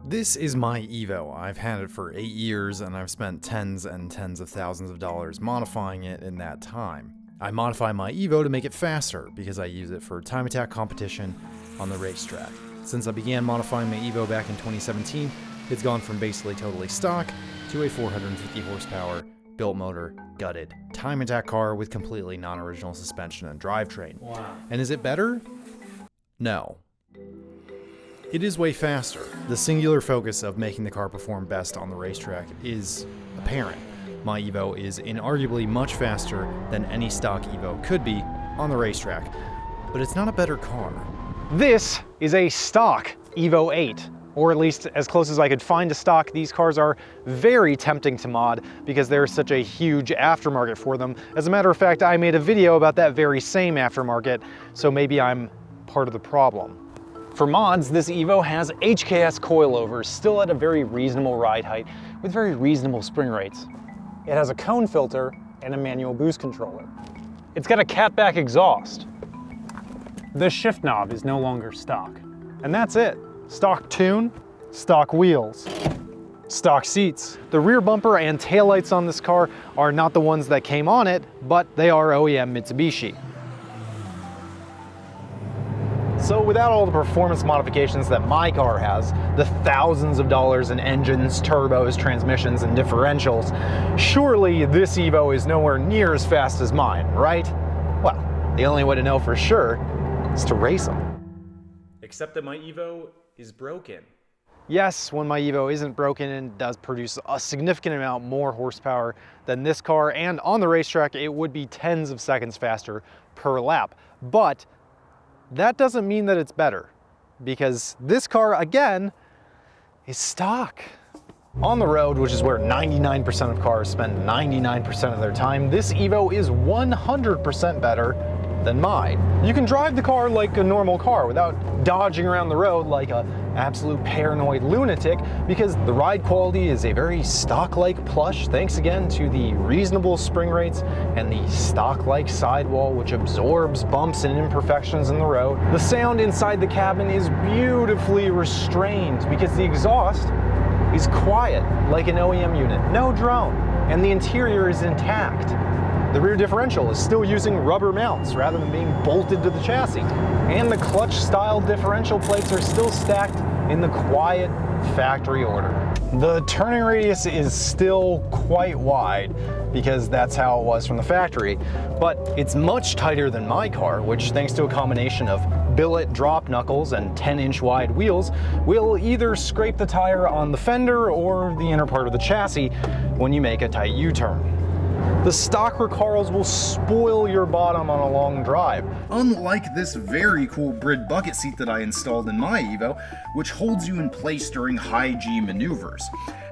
This is my Evo. I've had it for 8 years and I've spent tens and tens of thousands of dollars modifying it in that time. I modify my Evo to make it faster because I use it for time attack competition on the racetrack. Since I began modifying my Evo back in 2017, it's gone from basically totally stock to a 450 horsepower, built motor, gutted, time attack car with completely non-original suspension and drivetrain. Wow. And is it better? No. It is way faster. The singular focus of making the car perform best on the racetrack is apparent. My Evo is inarguably much faster than any stock Evo could be on the racetrack, but it's not a better car. This is a stock Evo 8, or at least as close as I could find to stock. These cars are very tempting to mod because there's such a huge aftermarket for them. As a matter of fact, I made a video about that very same aftermarket, so maybe I'm part of the problem. For mods, this Evo has HKS coilovers, still at a very reasonable ride height with very reasonable spring rates. It has a cone filter and a manual boost controller. It's got a catback exhaust. The shift knob is no longer stock. And that's it. Stock tune, stock wheels, stock seats. The rear bumper and taillights on this car are not the ones that came on it, but they are OEM Mitsubishi. So without all the performance modifications that my car has, the thousands of dollars in engines, turbos, transmissions, and differentials, surely this Evo is nowhere near as fast as mine, right? Well, the only way to know for sure is to race them. Except that my Evo is broken. Yes, when my Evo isn't broken and does produce a significant amount more horsepower than this car, and on the racetrack it would be tens of seconds faster per lap. But that doesn't mean that it's better, because this car, again, is stock. On the road, which is where 99% of cars spend 99% of their time, this Evo is 100% better than mine. You can drive the car like a normal car without dodging around the road like an absolute paranoid lunatic, because the ride quality is a very stock-like plush, thanks again to the reasonable spring rates and the stock-like sidewall which absorbs bumps and imperfections in the road. The sound inside the cabin is beautifully restrained because the exhaust is quiet like an OEM unit, no drone, and the interior is intact. The rear differential is still using rubber mounts rather than being bolted to the chassis. And the clutch-style differential plates are still stacked in the quiet factory order. The turning radius is still quite wide because that's how it was from the factory, but it's much tighter than my car, which, thanks to a combination of billet drop knuckles and 10-inch wide wheels, will either scrape the tire on the fender or the inner part of the chassis when you make a tight U-turn. The stock Recars will spoil your bottom on a long drive. Unlike this very cool Brid bucket seat that I installed in my Evo, which holds you in place during high G maneuvers,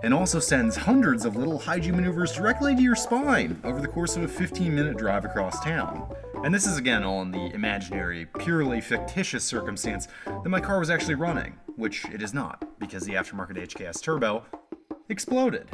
and also sends hundreds of little high G maneuvers directly to your spine over the course of a 15-minute drive across town. And this is again all in the imaginary, purely fictitious circumstance that my car was actually running, which it is not, because the aftermarket HKS turbo exploded.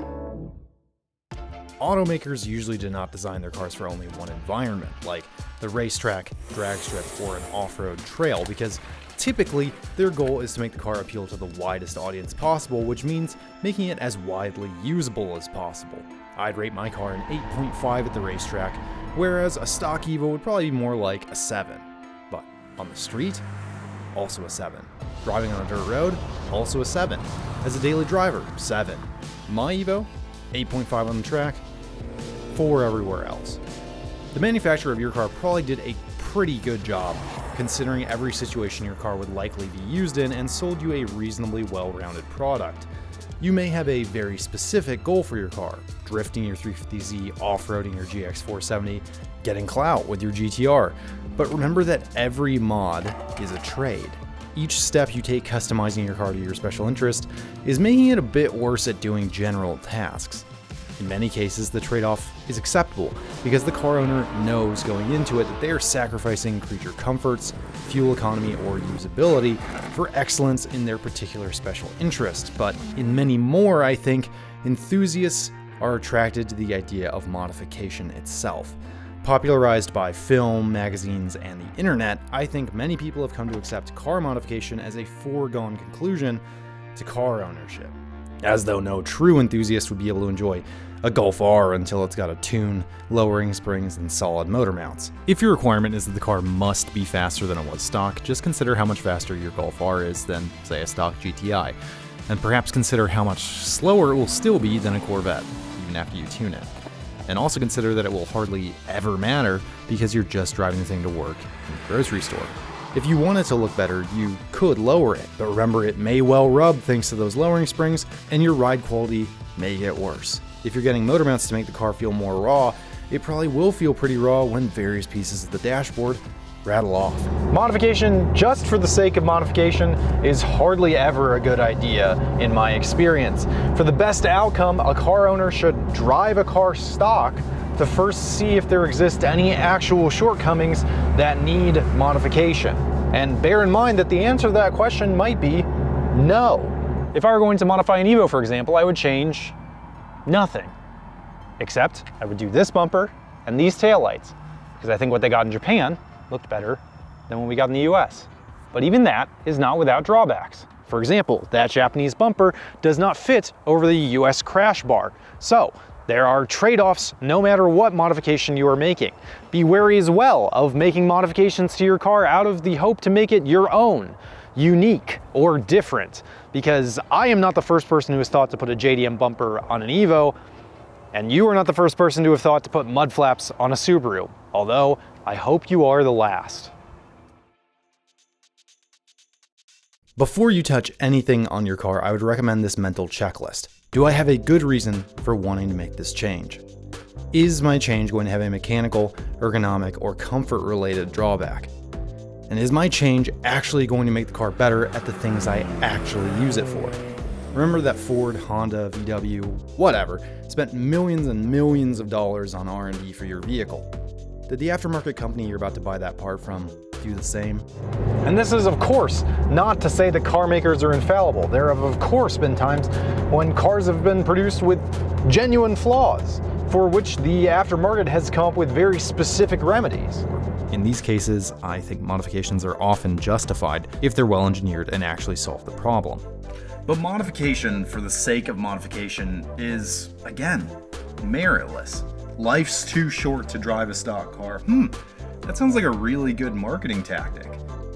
Automakers usually do not design their cars for only one environment, like the racetrack, drag strip, or an off-road trail, because typically their goal is to make the car appeal to the widest audience possible, which means making it as widely usable as possible. I'd rate my car an 8.5 at the racetrack, whereas a stock Evo would probably be more like a 7. But on the street, also a 7. Driving on a dirt road, also a 7. As a daily driver, 7. My Evo, 8.5 on the track, 4 everywhere else. The manufacturer of your car probably did a pretty good job considering every situation your car would likely be used in and sold you a reasonably well-rounded product. You may have a very specific goal for your car, drifting your 350Z, off-roading your GX470, getting clout with your GTR, but remember that every mod is a trade. Each step you take customizing your car to your special interest is making it a bit worse at doing general tasks. In many cases, the trade-off is acceptable because the car owner knows going into it that they are sacrificing creature comforts, fuel economy, or usability for excellence in their particular special interest. But in many more, I think, enthusiasts are attracted to the idea of modification itself. Popularized by film, magazines, and the internet, I think many people have come to accept car modification as a foregone conclusion to car ownership. As though no true enthusiast would be able to enjoy a Golf R until it's got a tune, lowering springs, and solid motor mounts. If your requirement is that the car must be faster than it was stock, just consider how much faster your Golf R is than, say, a stock GTI, and perhaps consider how much slower it will still be than a Corvette, even after you tune it. And also consider that it will hardly ever matter because you're just driving the thing to work in the grocery store. If you want it to look better, you could lower it, but remember it may well rub thanks to those lowering springs, and your ride quality may get worse. If you're getting motor mounts to make the car feel more raw, it probably will feel pretty raw when various pieces of the dashboard rattle off. Modification just for the sake of modification is hardly ever a good idea in my experience. For the best outcome, a car owner should drive a car stock to first see if there exist any actual shortcomings that need modification. And bear in mind that the answer to that question might be no. If I were going to modify an Evo, for example, I would change nothing. Except I would do this bumper and these taillights, because I think what they got in Japan looked better than what we got in the US. But even that is not without drawbacks. For example, that Japanese bumper does not fit over the US crash bar. So there are trade-offs no matter what modification you are making. Be wary as well of making modifications to your car out of the hope to make it your own, unique, or different. Because I am not the first person who has thought to put a JDM bumper on an Evo, and you are not the first person to have thought to put mud flaps on a Subaru, although I hope you are the last. Before you touch anything on your car, I would recommend this mental checklist. Do I have a good reason for wanting to make this change? Is my change going to have a mechanical, ergonomic, or comfort-related drawback? And is my change actually going to make the car better at the things I actually use it for? Remember that Ford, Honda, VW, whatever, spent millions and millions of dollars on R&D for your vehicle. Did the aftermarket company you're about to buy that part from do the same? And this is, of course, not to say that car makers are infallible. There have, of course, been times when cars have been produced with genuine flaws, for which the aftermarket has come up with very specific remedies. In these cases, I think modifications are often justified if they're well engineered and actually solve the problem. But modification for the sake of modification is, again, meritless. Life's too short to drive a stock car. That sounds like a really good marketing tactic.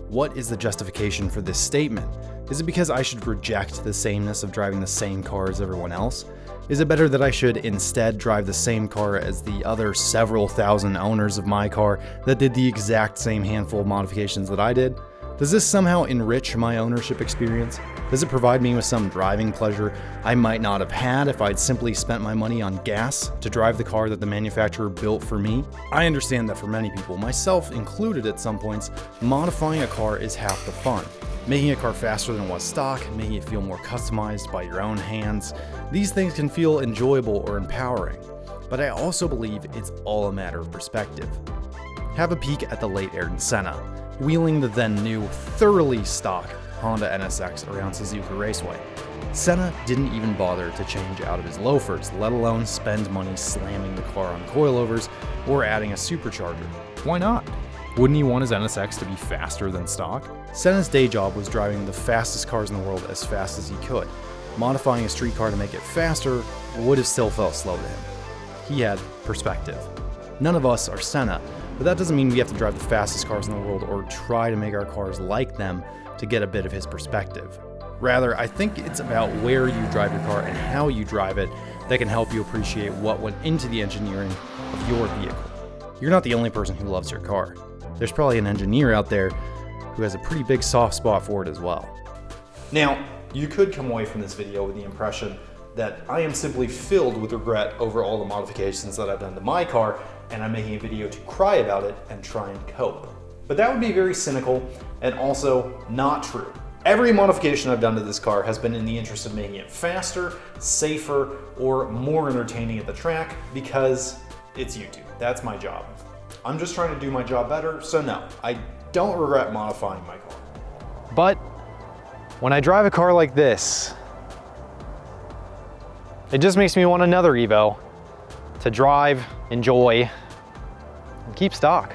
What is the justification for this statement? Is it because I should reject the sameness of driving the same car as everyone else? Is it better that I should instead drive the same car as the other several thousand owners of my car that did the exact same handful of modifications that I did? Does this somehow enrich my ownership experience? Does it provide me with some driving pleasure I might not have had if I'd simply spent my money on gas to drive the car that the manufacturer built for me? I understand that for many people, myself included at some points, modifying a car is half the fun. Making a car faster than it was stock, making it feel more customized by your own hands, these things can feel enjoyable or empowering. But I also believe it's all a matter of perspective. Have a peek at the late Ayrton Senna, wheeling the then new, thoroughly stock Honda NSX around Suzuka Raceway. Senna didn't even bother to change out of his loafers, let alone spend money slamming the car on coilovers or adding a supercharger. Why not? Wouldn't he want his NSX to be faster than stock? Senna's day job was driving the fastest cars in the world as fast as he could. Modifying a street car to make it faster would have still felt slow to him. He had perspective. None of us are Senna, but that doesn't mean we have to drive the fastest cars in the world or try to make our cars like them to get a bit of his perspective. Rather, I think it's about where you drive your car and how you drive it that can help you appreciate what went into the engineering of your vehicle. You're not the only person who loves your car. There's probably an engineer out there who has a pretty big soft spot for it as well. Now, you could come away from this video with the impression that I am simply filled with regret over all the modifications that I've done to my car, and I'm making a video to cry about it and try and cope. But that would be very cynical and also not true. Every modification I've done to this car has been in the interest of making it faster, safer, or more entertaining at the track because it's YouTube. That's my job. I'm just trying to do my job better, so no, I don't regret modifying my car. But when I drive a car like this, it just makes me want another Evo to drive, enjoy, and keep stock.